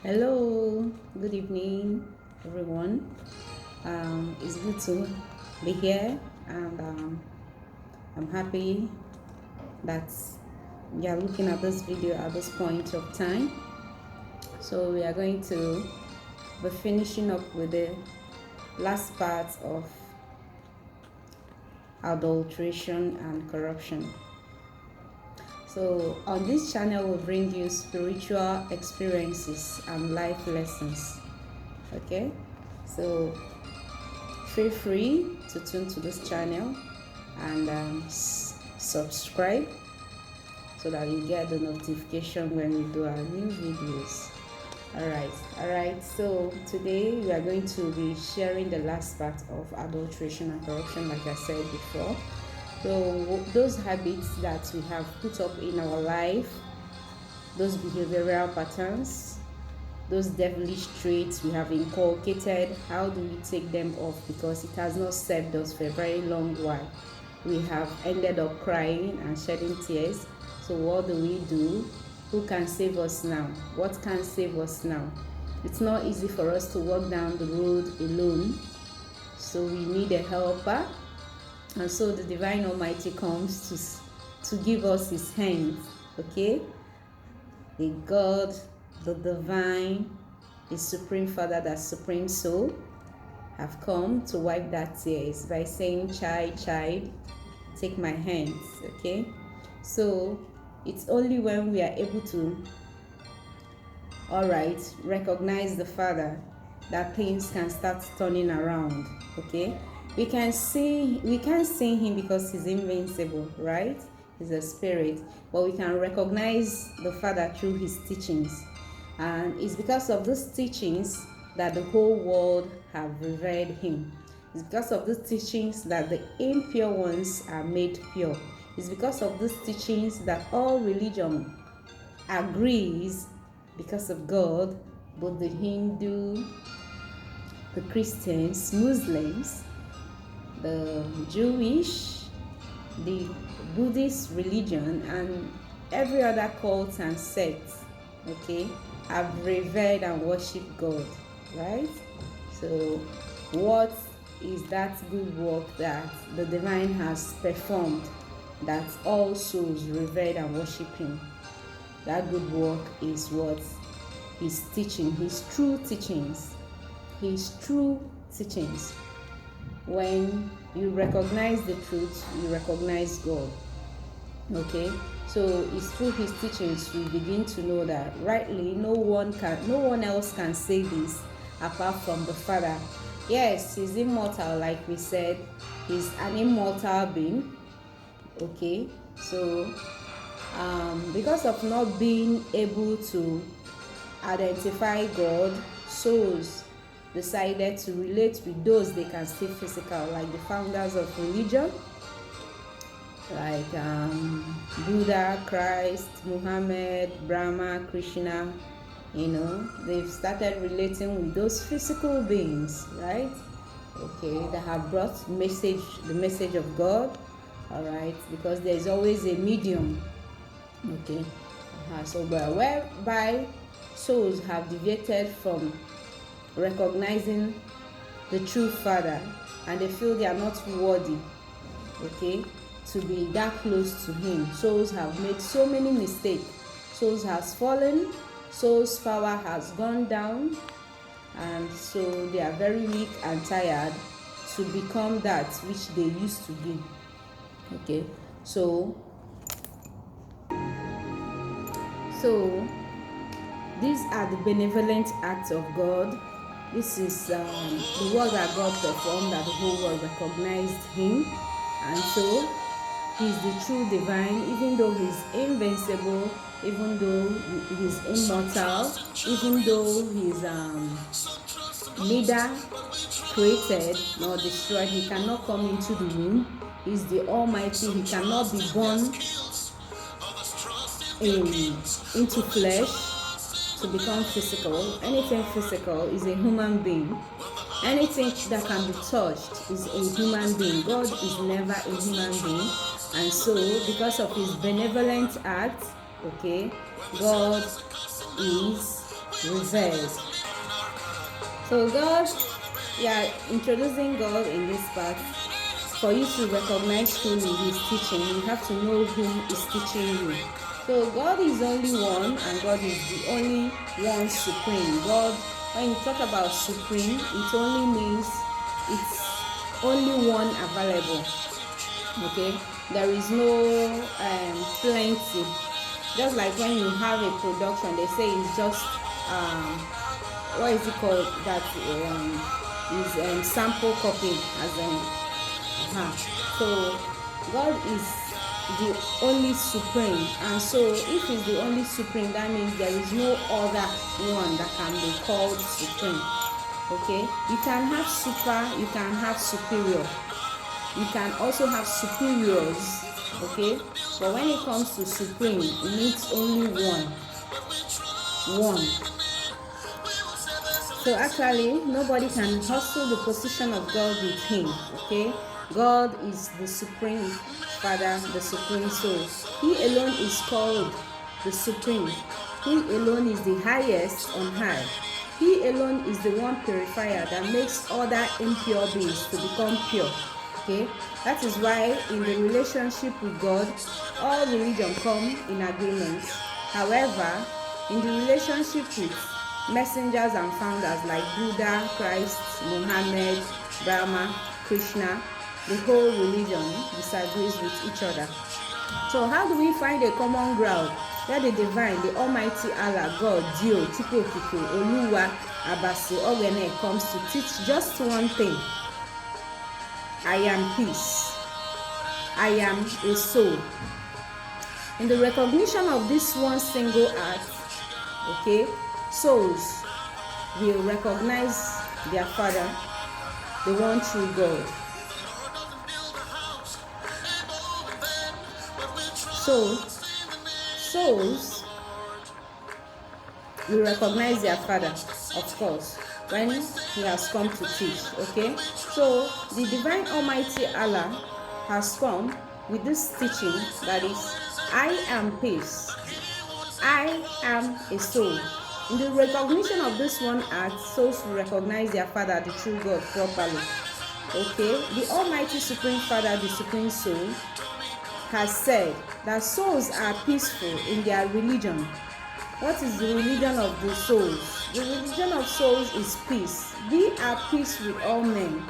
Hello, good evening, everyone. It's good to be here, and I'm happy that you are looking at this video at this point of time. So, we are going to be finishing up with the last part of adulteration and corruption. So, on this channel, we bring you spiritual experiences and life lessons. Okay, so feel free to tune to this channel and subscribe so that you get the notification when we do our new videos. All right, so today we are going to be sharing the last part of adulteration and corruption, like I said before. So those habits that we have put up in our life, those behavioral patterns, those devilish traits we have inculcated, how do we take them off? Because it has not served us for a very long while. We have ended up crying and shedding tears. So what do we do? Who can save us now? What can save us now? It's not easy for us to walk down the road alone. So we need a helper. And so the divine Almighty comes to give us his hand. Okay? The God, the divine, the supreme Father, that supreme soul, have come to wipe that tears by saying, child, take my hands. Okay, so it's only when we are able to, recognize the Father, that things can start turning around. Okay, we can't see him because he's invincible, right? He's a spirit, but we can recognize the Father through his teachings. And it's because of these teachings that the whole world have revered him. It's because of these teachings that the impure ones are made pure. It's because of these teachings that all religion agrees, because of God, both the Hindu, the Christians, Muslims, the Jewish, the Buddhist religion, and every other cult and sect, okay, have revered and worshipped God, right? So what is that good work that the divine has performed, that all souls revered and worship him? That good work is what? His teaching, his true teachings. When you recognize the truth, you recognize God. Okay, so it's through his teachings we begin to know that rightly no one else can say this apart from the Father. Yes, he's immortal, like we said. He's an immortal being. Okay, so because of not being able to identify God, souls decided to relate with those they can see physical, like the founders of religion, like Buddha, Christ, Muhammad, Brahma, Krishna. They've started relating with those physical beings, right? Okay, that have brought the message of God. All right, because there's always a medium. Okay, so whereby souls have deviated from recognizing the true Father, and they feel they are not worthy, okay, to be that close to him. Souls have made so many mistakes. Souls has fallen. Souls' power has gone down, and so they are very weak and tired to become that which they used to be. Okay, so these are the benevolent acts of God. This is the work that God performed, that the whole world recognized him. And so he's the true divine, even though he's invincible, even though he's immortal, even though he's neither created nor destroyed. He cannot come into the womb. He's the Almighty. He cannot be born into flesh to become physical. Anything physical is a human being. Anything that can be touched is a human being. God is never a human being. And so, because of his benevolent act, okay, God is revered. So God, yeah, introducing God in this part. For you to recognize truly His teaching, you have to know whom is teaching you. So God is only one, and God is the only one supreme. God, when you talk about supreme, it only means it's only one available. Okay, there is no plenty. Just like when you have a production, they say it's just what is it called, that is sample copy, as in so God is the only supreme, and so if he's the only supreme, that means there is no other one that can be called supreme. Okay, you can have super, you can have superior, you can also have superiors. Okay, but when it comes to supreme, it needs only one. So actually, nobody can hustle the position of God with him. Okay, God is the supreme Father, the supreme soul. He alone is called the supreme. He alone is the highest on high. He alone is the one purifier that makes other impure beings to become pure. Okay, that is why in the relationship with God, all religion come in agreement. However, in the relationship with messengers and founders like Buddha, Christ, Muhammad, Brahma, Krishna, the whole religion disagrees with each other. So how do we find a common ground where the divine, the almighty Allah, God, Dio, Chukwu Okike, Oluwa, Abasi, Ogene comes to teach just one thing: I am peace. I am a soul. In the recognition of this one single act, okay, souls will recognize their Father, the one true God. So, souls will recognize their Father, of course, when He has come to teach. Okay, so the divine Almighty Allah has come with this teaching, that is, I am peace. I am a soul. In the recognition of this one act, souls will recognize their Father, the true God, properly. Okay, the Almighty Supreme Father, the Supreme Soul, has said that souls are peaceful in their religion. What is the religion of the souls? The religion of souls is peace. We are peace with all men,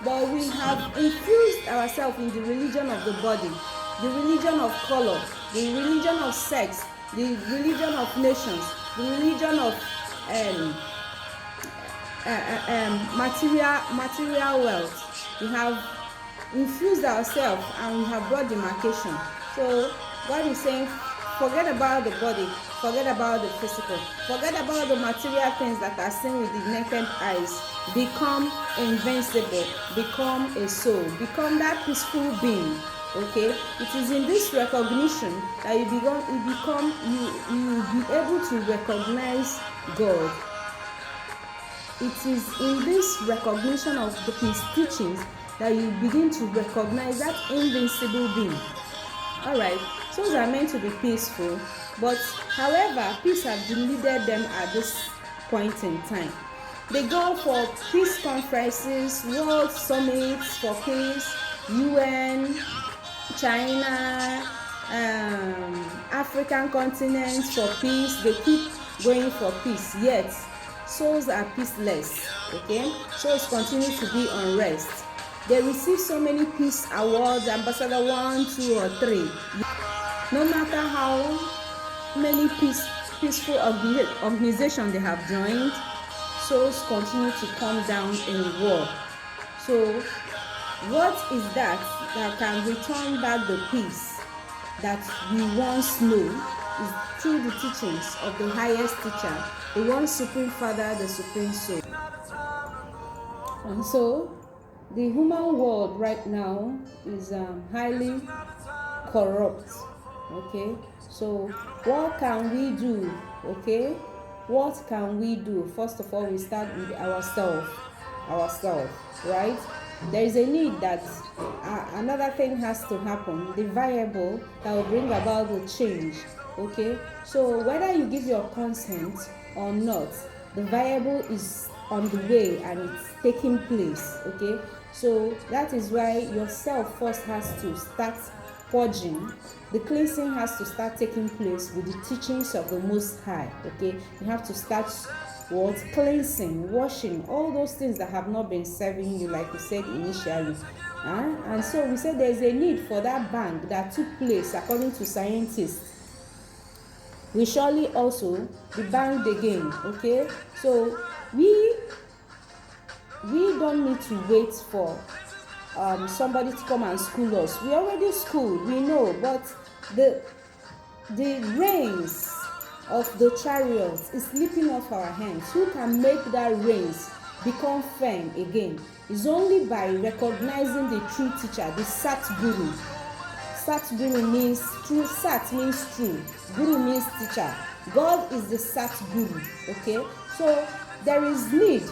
but we have infused ourselves in the religion of the body, the religion of color, the religion of sex, the religion of nations, the religion of material wealth. We have infused ourselves and we have brought demarcation. So God is saying, forget about the body, forget about the physical, forget about the material things that are seen with the naked eyes. Become invincible, become a soul, become that peaceful being. Okay, it is in this recognition that you will be able to recognize God. It is in this recognition of His teachings that you begin to recognize that invincible being. Alright, souls are meant to be peaceful, but however, peace have deluded them at this point in time. They go for peace conferences, world summits for peace, UN, China, African continents for peace. They keep going for peace, yet souls are peaceless. Okay, souls continue to be unrest. They receive so many peace awards, ambassador 1, 2, or 3. No matter how many peaceful organizations they have joined, souls continue to come down in war. So what is that can return back the peace that we once knew? Is through the teachings of the highest teacher, the one supreme Father, the supreme soul. And so the human world right now is highly corrupt. Okay, so what can we do? Okay, what can we do? First of all, we start with ourselves, right? There is a need that another thing has to happen, the variable that will bring about the change. Okay, so whether you give your consent or not, the viable is on the way and it's taking place. Okay, so that is why yourself first has to start purging. The cleansing has to start taking place with the teachings of the Most High. Okay, you have to start what? Cleansing, washing, all those things that have not been serving you, like we said initially. And so we said there's a need for that bang that took place according to scientists. We surely also be banged again. Okay, so we don't need to wait for somebody to come and school us. We already schooled, we know, but the reins of the chariot is slipping off our hands. Who can make that reins become firm again? It's only by recognizing the true teacher, the Sat Guru. Sat Guru means true. Sat means true. Guru means teacher. God is the Sat Guru. Okay, so there is need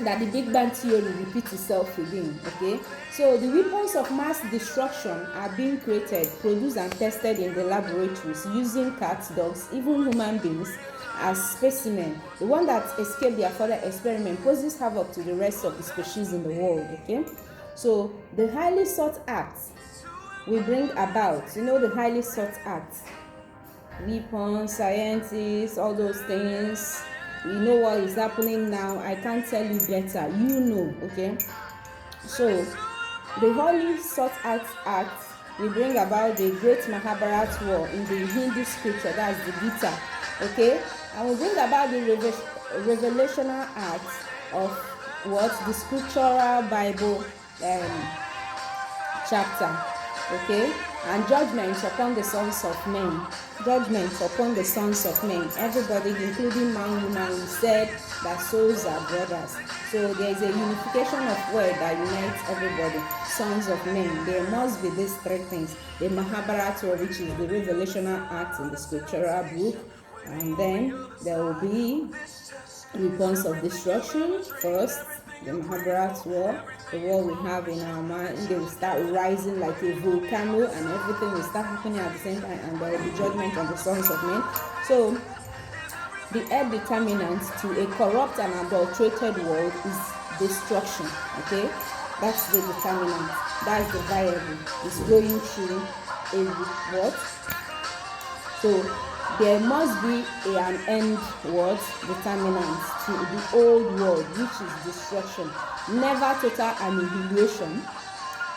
that the Big Bang Theory repeats itself again. Okay, so the weapons of mass destruction are being created, produced and tested in the laboratories using cats, dogs, even human beings as specimen. The one that escaped their further experiment poses havoc to the rest of the species in the world. Okay, so the highly sought after we bring about, the highly sought after weapons, scientists, all those things. You know what is happening now. I can't tell you better. Okay. So the highly sought after act will bring about the great Mahabharata war in the Hindu scripture, that's the Gita. Okay, and will bring about the revelational act of what? The scriptural Bible chapter. Okay, and judgment upon the sons of men. Judgment upon the sons of men. Everybody, including man, woman, we said that souls are brothers. So there is a unification of word that unites everybody. Sons of men. There must be these three things. The Mahabharata, which is the revelational act in the scriptural book, and then there will be weapons of destruction first. The Mahabharata war, the war we have in our mind, they will start rising like a volcano and everything will start happening at the same time, and there will be judgment on the sons of men. So the earth determinant to a corrupt and adulterated world is destruction. Okay, that's the determinant, that's the variable. It's going through a what? So there must be an end word determinant to the old world, which is destruction, never total annihilation.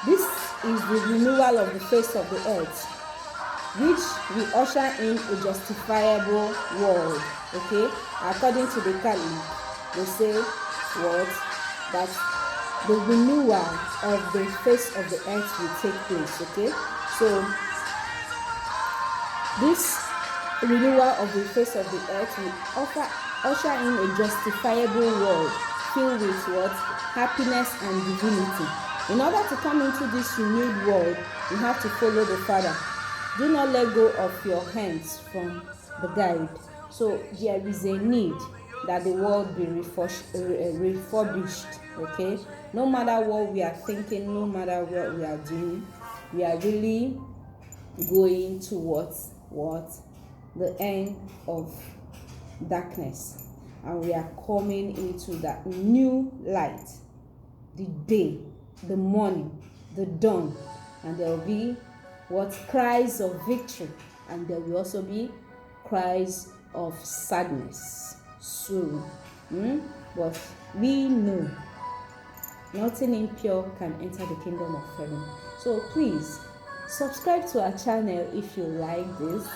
This is the renewal of the face of the earth, which will usher in a justifiable world. Okay, according to the Catholic, they say what? That the renewal of the face of the earth will take place. Okay, so this renewal of the face of the earth will usher in a justifiable world filled with what? Happiness and divinity. In order to come into this renewed world, you have to follow the Father. Do not let go of your hands from the guide. So there is a need that the world be refurbished. Okay, no matter what we are thinking, no matter what we are doing, we are really going towards what? The end of darkness, and we are coming into that new light, the day, the morning, the dawn, and there will be what? Cries of victory, and there will also be cries of sadness, sorrow. But we know nothing impure can enter the kingdom of heaven. So please subscribe to our channel if you like this.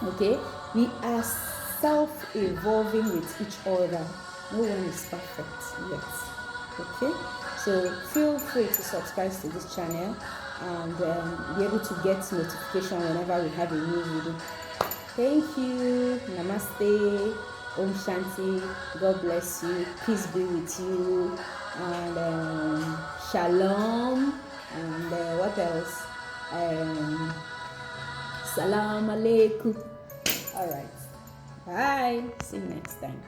Okay, we are self-evolving with each other. No one is perfect yet. Okay, so feel free to subscribe to this channel and be able to get notification whenever we have a new video. Thank you. Namaste. Om Shanti. God bless you. Peace be with you. And shalom. And what else? Salam alaikum. All right. Bye. See you next time.